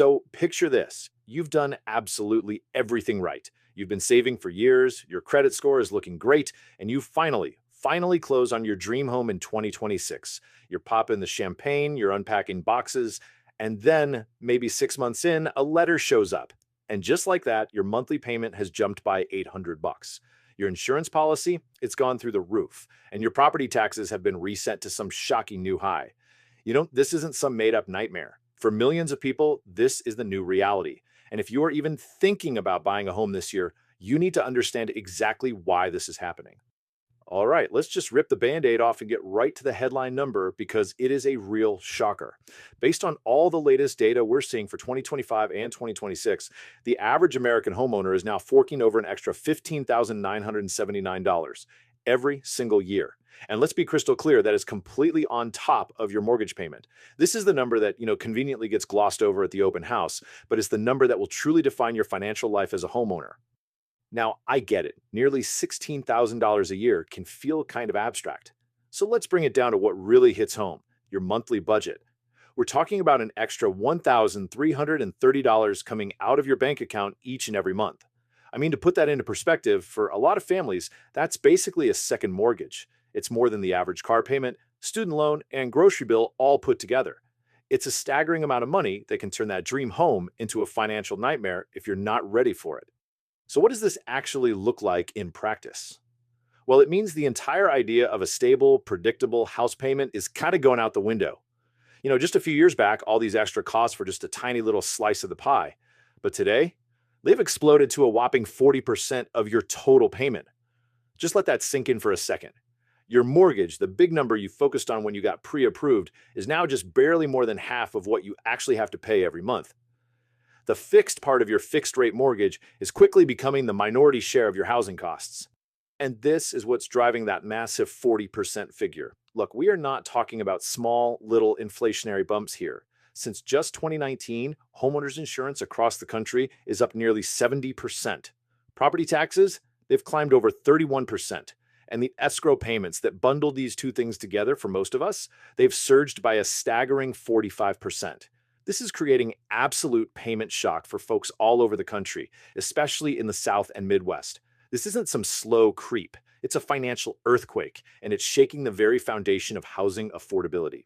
So picture this. You've done absolutely everything right. You've been saving for years, your credit score is looking great, and you finally close on your dream home in 2026. You're popping the champagne, you're unpacking boxes, and then maybe 6 months in, a letter shows up. And just like that, your monthly payment has jumped by 800 bucks. Your insurance policy, it's gone through the roof, and your property taxes have been reset to some shocking new high. This isn't some made up nightmare. For millions of people, this is the new reality. And if you are even thinking about buying a home this year, you need to understand exactly why this is happening. All right, let's just rip the band aid off and get right to the headline number because it is a real shocker. Based on all the latest data we're seeing for 2025 and 2026, the average American homeowner is now forking over an extra $15,979 every single year. And let's be crystal clear, that is completely on top of your mortgage payment. This is the number that, conveniently gets glossed over at the open house, but it's the number that will truly define your financial life as a homeowner. Now, I get it. Nearly $16,000 a year can feel kind of abstract. So let's bring it down to what really hits home, your monthly budget. We're talking about an extra $1,330 coming out of your bank account each and every month. I mean, to put that into perspective, for a lot of families, that's basically a second mortgage. It's more than the average car payment, student loan, and grocery bill all put together. It's a staggering amount of money that can turn that dream home into a financial nightmare if you're not ready for it. So what does this actually look like in practice? Well, it means the entire idea of a stable, predictable house payment is kind of going out the window. Just a few years back, all these extra costs were just a tiny little slice of the pie. But today, they've exploded to a whopping 40% of your total payment. Just let that sink in for a second. Your mortgage, the big number you focused on when you got pre-approved, is now just barely more than half of what you actually have to pay every month. The fixed part of your fixed rate mortgage is quickly becoming the minority share of your housing costs. And this is what's driving that massive 40% figure. Look, we are not talking about small, little inflationary bumps here. Since just 2019, homeowners insurance across the country is up nearly 70%. Property taxes, they've climbed over 31%. And the escrow payments that bundle these two things together for most of us, they've surged by a staggering 45%. This is creating absolute payment shock for folks all over the country, especially in the South and Midwest. This isn't some slow creep. It's a financial earthquake, and it's shaking the very foundation of housing affordability.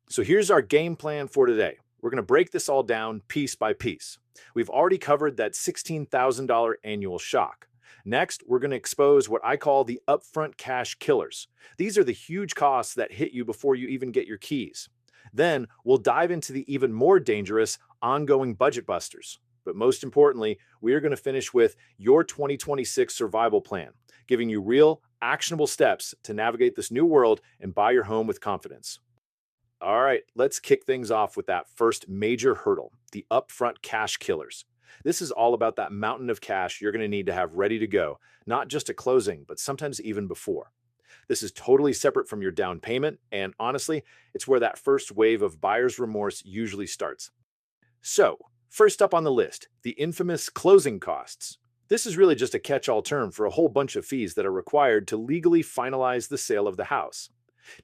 So here's our game plan for today. We're going to break this all down piece by piece. We've already covered that $16,000 annual shock. Next, we're going to expose what I call the upfront cash killers. These are the huge costs that hit you before you even get your keys. Then we'll dive into the even more dangerous ongoing budget busters. But most importantly, we are going to finish with your 2026 survival plan, giving you real, actionable steps to navigate this new world and buy your home with confidence. All right, let's kick things off with that first major hurdle, the upfront cash killers. This is all about that mountain of cash you're going to need to have ready to go, not just at closing, but sometimes even before. This is totally separate from your down payment, and honestly, it's where that first wave of buyer's remorse usually starts. So, first up on the list, the infamous closing costs. This is really just a catch-all term for a whole bunch of fees that are required to legally finalize the sale of the house.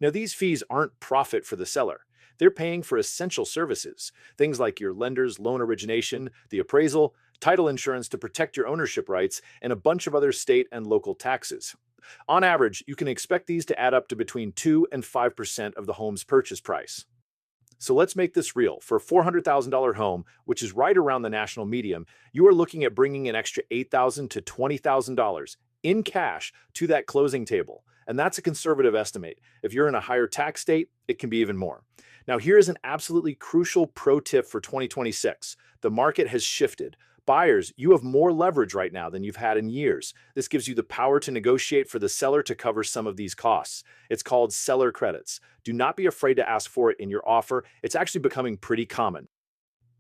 Now, these fees aren't profit for the seller. They're paying for essential services, things like your lender's loan origination, the appraisal, title insurance to protect your ownership rights, and a bunch of other state and local taxes. On average, you can expect these to add up to between 2 and 5% of the home's purchase price. So let's make this real. For a $400,000 home, which is right around the national median, you are looking at bringing an extra $8,000 to $20,000 in cash to that closing table. And that's a conservative estimate. If you're in a higher tax state, it can be even more. Now, here is an absolutely crucial pro tip for 2026. The market has shifted. Buyers, you have more leverage right now than you've had in years. This gives you the power to negotiate for the seller to cover some of these costs. It's called seller credits. Do not be afraid to ask for it in your offer. It's actually becoming pretty common.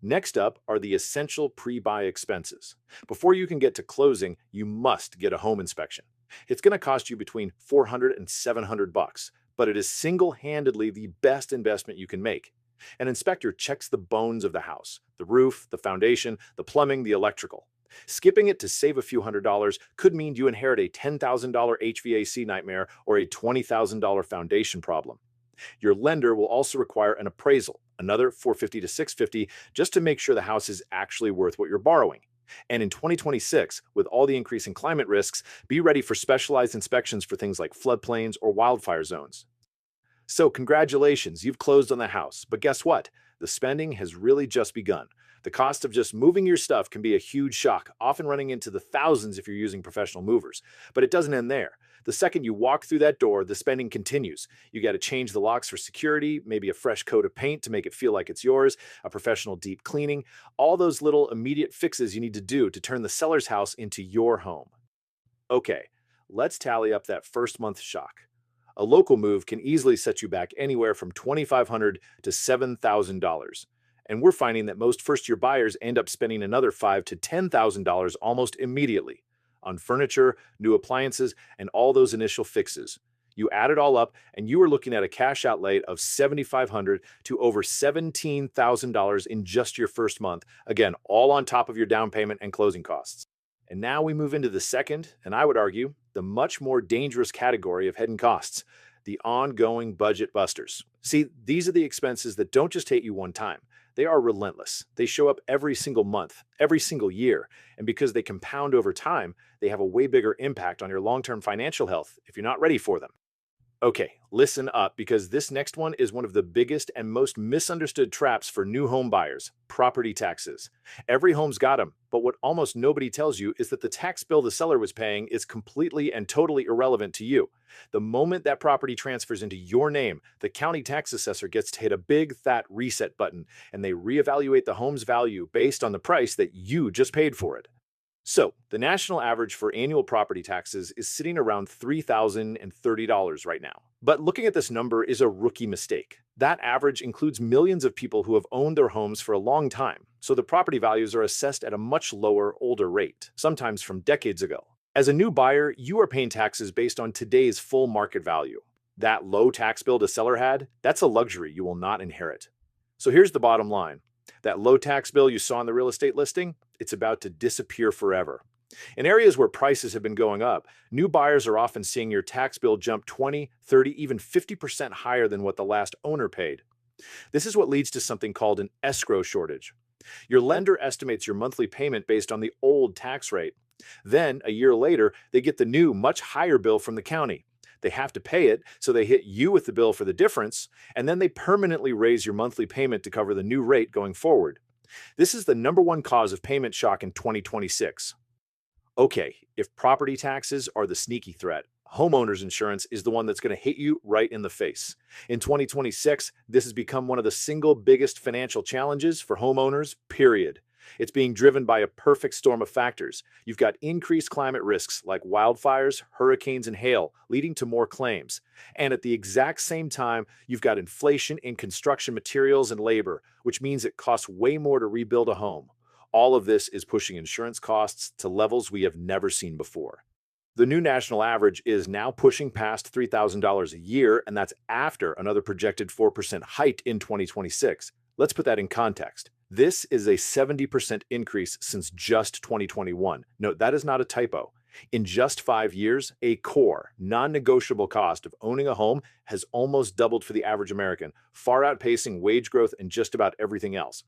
Next up are the essential pre-buy expenses. Before you can get to closing, you must get a home inspection. It's going to cost you between $400 and $700, but it is single-handedly the best investment you can make. An inspector checks the bones of the house, the roof, the foundation, the plumbing, the electrical. Skipping it to save a few $100s could mean you inherit a $10,000 HVAC nightmare or a $20,000 foundation problem. Your lender will also require an appraisal, another 450 to 650, just to make sure the house is actually worth what you're borrowing. And in 2026, with all the increasing climate risks, be ready for specialized inspections for things like floodplains or wildfire zones. So, congratulations, you've closed on the house. But guess what? The spending has really just begun. The cost of just moving your stuff can be a huge shock, often running into the thousands if you're using professional movers. But it doesn't end there. The second you walk through that door, the spending continues. You got to change the locks for security, maybe a fresh coat of paint to make it feel like it's yours, a professional deep cleaning, all those little immediate fixes you need to do to turn the seller's house into your home. Okay, let's tally up that first month shock. A local move can easily set you back anywhere from $2,500 to $7,000. And we're finding that most first year buyers end up spending another $5,000 to $10,000 almost immediately on furniture, new appliances, and all those initial fixes. You add it all up, and you are looking at a cash outlay of $7,500 to over $17,000 in just your first month. Again, all on top of your down payment and closing costs. And now we move into the second, and I would argue, the much more dangerous category of hidden costs, the ongoing budget busters. See, these are the expenses that don't just hit you one time. They are relentless. They show up every single month, every single year, and because they compound over time, they have a way bigger impact on your long-term financial health if you're not ready for them. Okay, listen up because this next one is one of the biggest and most misunderstood traps for new home buyers: property taxes. Every home's got them, but what almost nobody tells you is that the tax bill the seller was paying is completely and totally irrelevant to you. The moment that property transfers into your name, the county tax assessor gets to hit a big fat reset button and they reevaluate the home's value based on the price that you just paid for it. So, the national average for annual property taxes is sitting around $3,030 right now. But looking at this number is a rookie mistake. That average includes millions of people who have owned their homes for a long time, so the property values are assessed at a much lower, older rate, sometimes from decades ago. As a new buyer, you are paying taxes based on today's full market value. That low tax bill the seller had, that's a luxury you will not inherit. So here's the bottom line. That low tax bill you saw in the real estate listing, it's about to disappear forever. In areas where prices have been going up, new buyers are often seeing your tax bill jump 20, 30, even 50% higher than what the last owner paid. This is what leads to something called an escrow shortage. Your lender estimates your monthly payment based on the old tax rate. Then, a year later, they get the new, much higher bill from the county. They have to pay it, so they hit you with the bill for the difference, and then they permanently raise your monthly payment to cover the new rate going forward. This is the number one cause of payment shock in 2026. Okay, if property taxes are the sneaky threat, homeowners insurance is the one that's going to hit you right in the face. In 2026, this has become one of the single biggest financial challenges for homeowners, period. It's being driven by a perfect storm of factors. You've got increased climate risks like wildfires, hurricanes, and hail, leading to more claims. And at the exact same time, you've got inflation in construction materials and labor, which means it costs way more to rebuild a home. All of this is pushing insurance costs to levels we have never seen before. The new national average is now pushing past $3,000 a year, and that's after another projected 4% hike in 2026. Let's put that in context. This is a 70% increase since just 2021. Note, that is not a typo. In just 5 years, a core, non-negotiable cost of owning a home has almost doubled for the average American, far outpacing wage growth and just about everything else.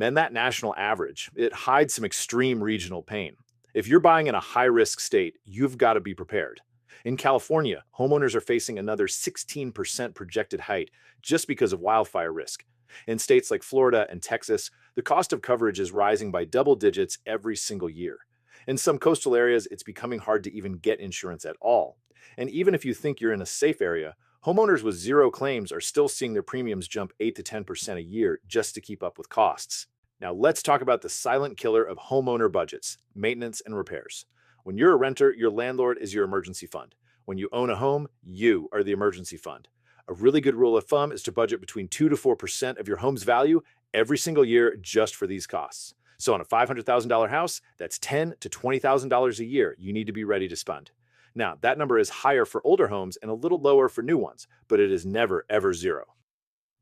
And that national average, it hides some extreme regional pain. If you're buying in a high-risk state, you've got to be prepared. In California, homeowners are facing another 16% projected hike just because of wildfire risk. In states like Florida and Texas, the cost of coverage is rising by double digits every single year. In some coastal areas, it's becoming hard to even get insurance at all. And even if you think you're in a safe area, homeowners with zero claims are still seeing their premiums jump 8 to 10% a year just to keep up with costs. Now let's talk about the silent killer of homeowner budgets: maintenance and repairs. When you're a renter, your landlord is your emergency fund. When you own a home, you are the emergency fund. A really good rule of thumb is to budget between 2 to 4% of your home's value every single year just for these costs. So on a $500,000 house, that's $10,000 to $20,000 a year you need to be ready to spend. Now, that number is higher for older homes and a little lower for new ones, but it is never, ever zero.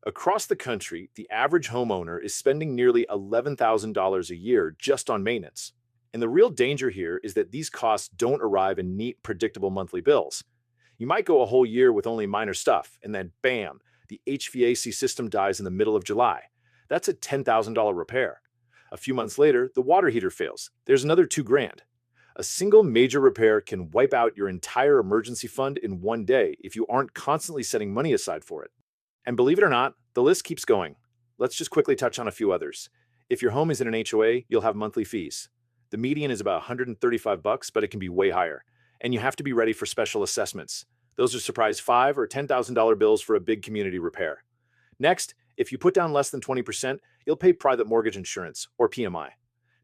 Across the country, the average homeowner is spending nearly $11,000 a year just on maintenance. And the real danger here is that these costs don't arrive in neat, predictable monthly bills. You might go a whole year with only minor stuff, and then bam, The HVAC system dies in the middle of July. That's a $10,000 repair. A few months later, the water heater fails. There's another 2 grand. A single major repair can wipe out your entire emergency fund in one day if you aren't constantly setting money aside for it. And believe it or not, the list keeps going. Let's just quickly touch on a few others. If your home is in an HOA, you'll have monthly fees. The median is about $135, but it can be way higher. And you have to be ready for special assessments. Those are surprise $5,000 or $10,000 bills for a big community repair. Next, if you put down less than 20%, you'll pay private mortgage insurance, or PMI.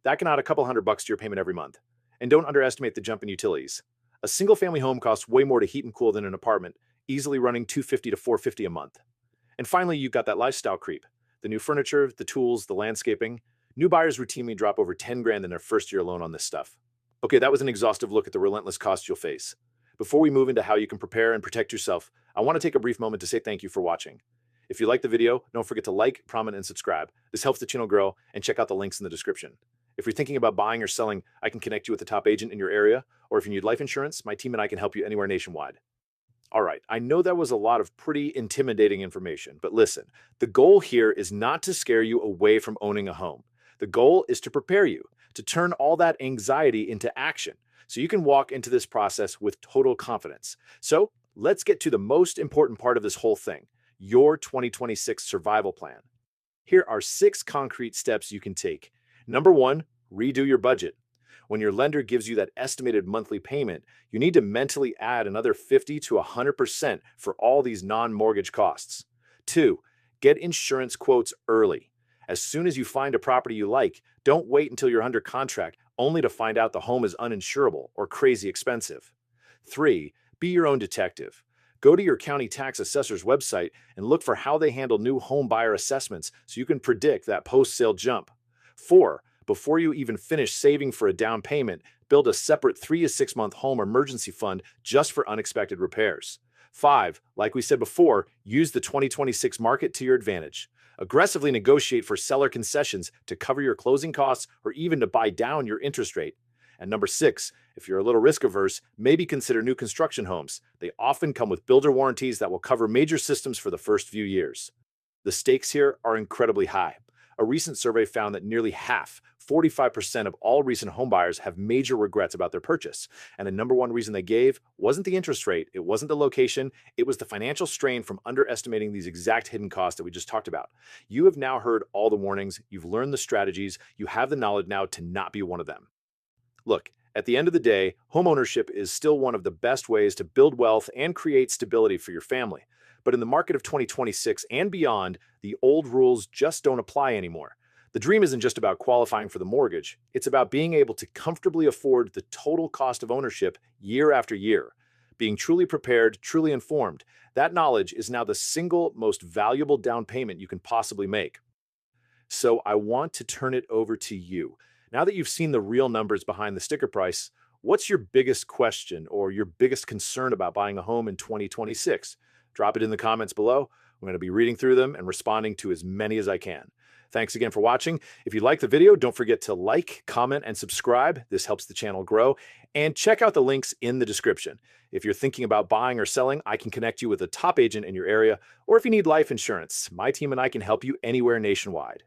That can add a couple $100 to your payment every month. And don't underestimate the jump in utilities. A single-family home costs way more to heat and cool than an apartment, easily running $250 to $450 a month. And finally, you've got that lifestyle creep. The new furniture, the tools, the landscaping. New buyers routinely drop over 10 grand in their first year alone on this stuff. Okay, that was an exhaustive look at the relentless costs you'll face. Before we move into how you can prepare and protect yourself, I want to take a brief moment to say thank you for watching. If you liked the video, don't forget to like, comment, and subscribe. This helps the channel grow, and check out the links in the description. If you're thinking about buying or selling, I can connect you with the top agent in your area, or if you need life insurance, my team and I can help you anywhere nationwide. All right, I know that was a lot of pretty intimidating information, but listen, the goal here is not to scare you away from owning a home. The goal is to prepare you, to turn all that anxiety into action, so you can walk into this process with total confidence. So let's get to the most important part of this whole thing, your 2026 survival plan. Here are 6 concrete steps you can take. Number 1, redo your budget. When your lender gives you that estimated monthly payment, you need to mentally add another 50 to 100% for all these non-mortgage costs. 2, get insurance quotes early. As soon as you find a property you like, don't wait until you're under contract only to find out the home is uninsurable or crazy expensive. 3, be your own detective. Go to your county tax assessor's website and look for how they handle new home buyer assessments so you can predict that post-sale jump. 4, before you even finish saving for a down payment, build a separate 3 to 6 month home emergency fund just for unexpected repairs. 5, like we said before, use the 2026 market to your advantage. Aggressively negotiate for seller concessions to cover your closing costs or even to buy down your interest rate. And number 6, if you're a little risk averse, maybe consider new construction homes. They often come with builder warranties that will cover major systems for the first few years. The stakes here are incredibly high. A recent survey found that nearly half, 45% of all recent homebuyers have major regrets about their purchase. And the number one reason they gave wasn't the interest rate, it wasn't the location, it was the financial strain from underestimating these exact hidden costs that we just talked about. You have now heard all the warnings, you've learned the strategies, you have the knowledge now to not be one of them. Look, at the end of the day, homeownership is still one of the best ways to build wealth and create stability for your family. But in the market of 2026 and beyond, the old rules just don't apply anymore. The dream isn't just about qualifying for the mortgage, it's about being able to comfortably afford the total cost of ownership year after year. Being truly prepared, truly informed, that knowledge is now the single most valuable down payment you can possibly make. So I want to turn it over to you. Now that you've seen the real numbers behind the sticker price, what's your biggest question or your biggest concern about buying a home in 2026? Drop it in the comments below. I'm going to be reading through them and responding to as many as I can. Thanks again for watching. If you liked the video, don't forget to like, comment, and subscribe. This helps the channel grow. And check out the links in the description. If you're thinking about buying or selling, I can connect you with a top agent in your area. Or if you need life insurance, my team and I can help you anywhere nationwide.